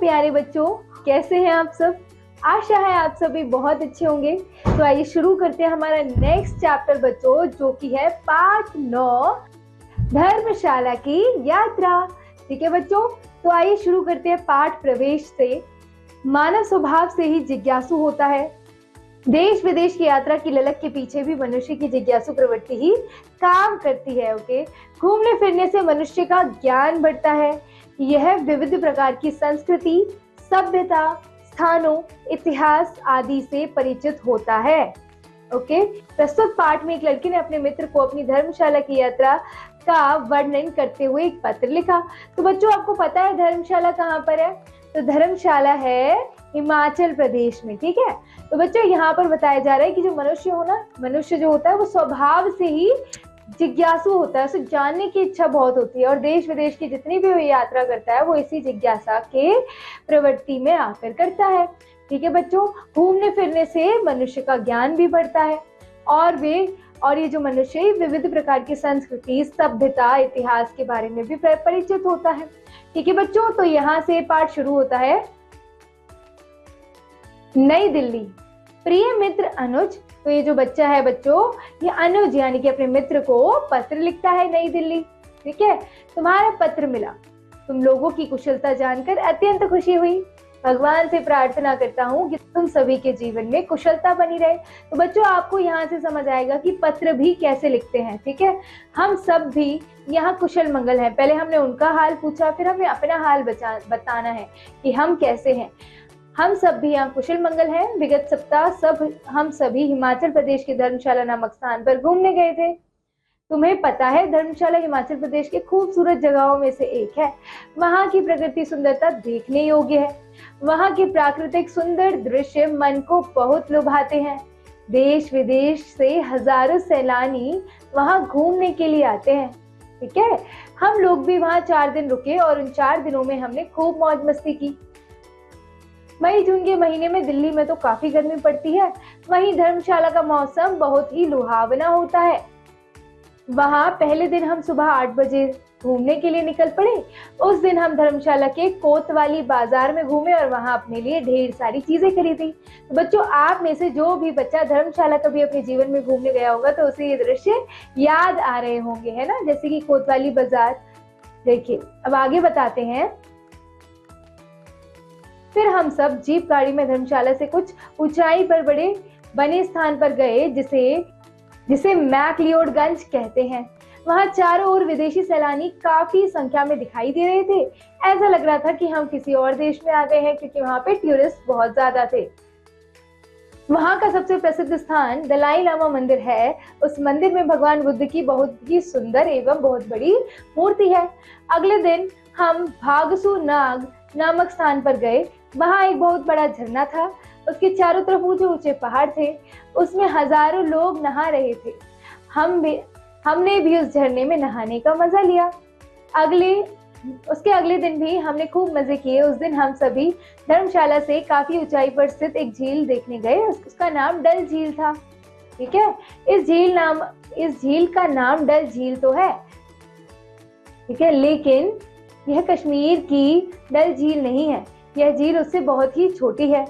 प्यारे बच्चों, कैसे हैं आप सब। आशा है आप सभी बहुत अच्छे होंगे। तो आइए शुरू करते हैं हमारा नेक्स्ट चैप्टर बच्चों, जो कि है पार्ट 9, धर्मशाला की यात्रा। ठीक है बच्चों, तो आइए शुरू करते हैं पाठ प्रवेश से। मानव स्वभाव से ही जिज्ञासु होता है। देश विदेश की यात्रा की ललक के पीछे भी मनुष्य की जिज्ञासु प्रवृत्ति ही काम करती है। ओके, घूमने फिरने से मनुष्य का ज्ञान बढ़ता है। यह विविध प्रकार की संस्कृति, सभ्यता, स्थानों, इतिहास आदि से परिचित होता है। ओके, प्रस्तुत पाठ में एक लड़की ने अपने मित्र को अपनी धर्मशाला की यात्रा का वर्णन करते हुए एक पत्र लिखा। तो बच्चों, आपको पता है धर्मशाला कहाँ पर है? तो धर्मशाला है हिमाचल प्रदेश में। ठीक है, तो बच्चों यहाँ पर बताया जा रहा है कि जो मनुष्य जो होता है वो स्वभाव से ही जिज्ञासु होता है, उसे जानने की इच्छा बहुत होती है और देश विदेश की जितनी भी वो यात्रा करता है वो इसी जिज्ञासा के प्रवृत्ति में आकर करता है। ठीक है बच्चों, घूमने फिरने से मनुष्य का ज्ञान भी बढ़ता है और ये जो मनुष्य विविध प्रकार की संस्कृति, सभ्यता, इतिहास के बारे में भी परिचित होता है। ठीक है बच्चों, तो यहाँ से पाठ शुरू होता है। नई दिल्ली, प्रिय मित्र अनुज। तो ये जो बच्चा है बच्चों, ये अनुज यानी कि अपने मित्र को पत्र लिखता है नई दिल्ली। ठीक है, तुम्हारा पत्र मिला, तुम लोगों की कुशलता जानकर अत्यंत खुशी हुई। भगवान से प्रार्थना करता हूँ कि तुम सभी के जीवन में कुशलता बनी रहे। तो बच्चों, आपको यहाँ से समझ आएगा कि पत्र भी कैसे लिखते हैं। ठीक है, हम सब भी यहाँ कुशल मंगल हैं। पहले हमने उनका हाल पूछा, फिर हमें अपना हाल बताना है कि हम कैसे हैं। हम सब भी यहाँ कुशल मंगल हैं। विगत सप्ताह हम सभी हिमाचल प्रदेश के धर्मशाला नामक स्थान पर घूमने गए थे। तुम्हें पता है धर्मशाला हिमाचल प्रदेश के खूबसूरत जगहों में से एक है। वहाँ की प्रकृति सुंदरता देखने योग्य है। वहाँ के प्राकृतिक सुंदर दृश्य मन को बहुत लुभाते हैं। देश विदेश से हजारों सैलानी वहाँ घूमने के लिए आते हैं। ठीक है, हम लोग भी वहाँ 4 दिन रुके और उन 4 दिनों में हमने खूब मौज मस्ती की। मई जून के महीने में दिल्ली में तो काफी गर्मी पड़ती है, वहीं धर्मशाला का मौसम बहुत ही लुभावना होता है। वहां पहले दिन हम सुबह 8 बजे घूमने के लिए निकल पड़े। उस दिन हम धर्मशाला के कोतवाली बाजार में घूमे और वहां अपने लिए ढेर सारी चीजें खरीदी। तो बच्चों, आप में से जो भी बच्चा धर्मशाला कभी अपने जीवन में घूमने गया होगा तो उसे ये दृश्य याद आ रहे होंगे, है ना, जैसे कि कोतवाली बाजार। देखिए, अब आगे बताते हैं। फिर हम सब जीप गाड़ी में धर्मशाला से कुछ ऊंचाई पर बड़े बने स्थान पर गए, जिसे मैक्लियोडगंज कहते हैं। वहां चारों ओर विदेशी सैलानी काफी संख्या में दिखाई दे रहे थे। ऐसा लग रहा था कि हम किसी और देश में आ गए हैं, क्योंकि वहां पे टूरिस्ट बहुत ज्यादा थे। वहां का सबसे प्रसिद्ध स्थान दलाई लामा मंदिर है। उस मंदिर में भगवान बुद्ध की बहुत ही सुंदर एवं बहुत बड़ी मूर्ति है। अगले दिन हम भागसू नाग नामक स्थान पर गए। वहां एक बहुत बड़ा झरना था। उसके चारों तरफ ऊंचे ऊंचे पहाड़ थे। उसमें हजारों लोग नहा रहे थे। हमने भी उस झरने में नहाने का मजा लिया। उसके अगले दिन भी हमने खूब मजे किए। उस दिन हम सभी धर्मशाला से काफी ऊंचाई पर स्थित एक झील देखने गए। उसका नाम डल झील था। ठीक है, इस झील का नाम डल झील तो है, ठीक है, लेकिन यह कश्मीर की डल झील नहीं है। यह झील उससे बहुत ही छोटी है।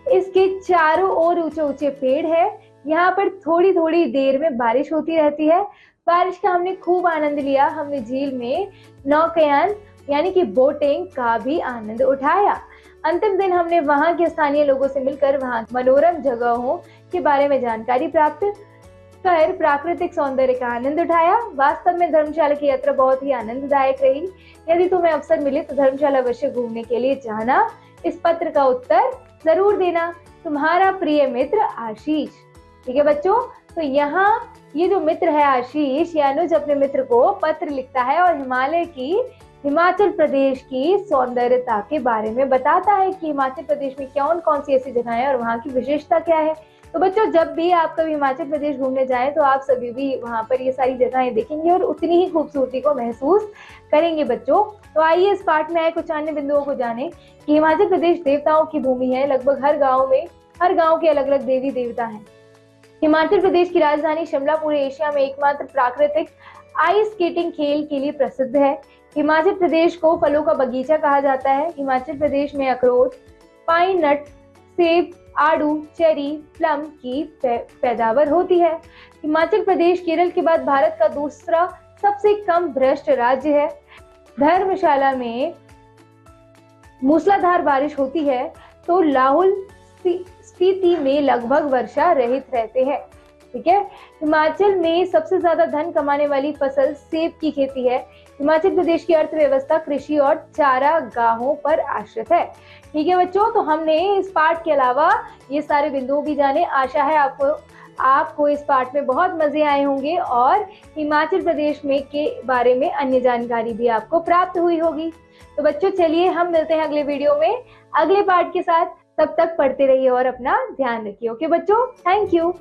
इसके चारों ओर ऊंचे ऊंचे पेड़ है। यहाँ पर थोड़ी थोड़ी देर में बारिश होती रहती है। बारिश का हमने खूब आनंद लिया। हमने झील में नौकायन यानी कि बोटिंग का भी आनंद उठाया। अंतिम दिन हमने वहां के स्थानीय लोगों से मिलकर वहां मनोरम जगहों के बारे में जानकारी प्राप्त कर प्राकृतिक सौंदर्य का आनंद उठाया। वास्तव में धर्मशाला की यात्रा बहुत ही आनंददायक रही। यदि तुम्हें अवसर मिले तो धर्मशाला अवश्य घूमने के लिए जाना। इस पत्र का उत्तर जरूर देना। तुम्हारा प्रिय मित्र आशीष। ठीक है बच्चों, तो यहाँ ये जो मित्र है आशीष, या अनुज अपने मित्र को पत्र लिखता है और हिमाचल प्रदेश की सौंदर्यता के बारे में बताता है कि हिमाचल प्रदेश में कौन कौन सी ऐसी जगह है और वहाँ की विशेषता क्या है। तो बच्चों, जब भी आप कभी हिमाचल प्रदेश घूमने जाएं तो आप सभी भी वहां पर ये सारी जगहें देखेंगे और उतनी ही खूबसूरती को महसूस करेंगे बच्चों। तो आइए इस पाठ में आए कुछ अन्य बिंदुओं को जानें कि हिमाचल प्रदेश देवताओं की भूमि है। लगभग हर गाँव के अलग अलग देवी देवता हैं। हिमाचल प्रदेश की राजधानी शिमला पूरे एशिया में एकमात्र प्राकृतिक आइस स्केटिंग खेल के लिए प्रसिद्ध है। हिमाचल प्रदेश को फलों का बगीचा कहा जाता है। हिमाचल प्रदेश में अखरोट, पाइन नट, सेब, आड़ू, चेरी, प्लम की पैदावार होती है। हिमाचल प्रदेश केरल के बाद भारत का दूसरा सबसे कम भ्रष्ट राज्य है। धर्मशाला में मूसलाधार बारिश होती है तो लाहौल स्पीति में लगभग वर्षा रहित रहते हैं। ठीक है। हिमाचल में सबसे ज्यादा धन कमाने वाली फसल सेब की खेती है। हिमाचल प्रदेश की अर्थव्यवस्था कृषि और चारागाहों पर आश्रित है। ठीक है बच्चों, तो हमने इस पाठ के अलावा ये सारे बिंदु भी जाने। आशा है आपको इस पाठ में बहुत मजे आए होंगे और हिमाचल प्रदेश में के बारे में अन्य जानकारी भी आपको प्राप्त हुई होगी। तो बच्चों चलिए हम मिलते हैं अगले वीडियो में अगले पाठ के साथ। तब तक पढ़ते रहिए और अपना ध्यान रखिए। ओके बच्चों, थैंक यू।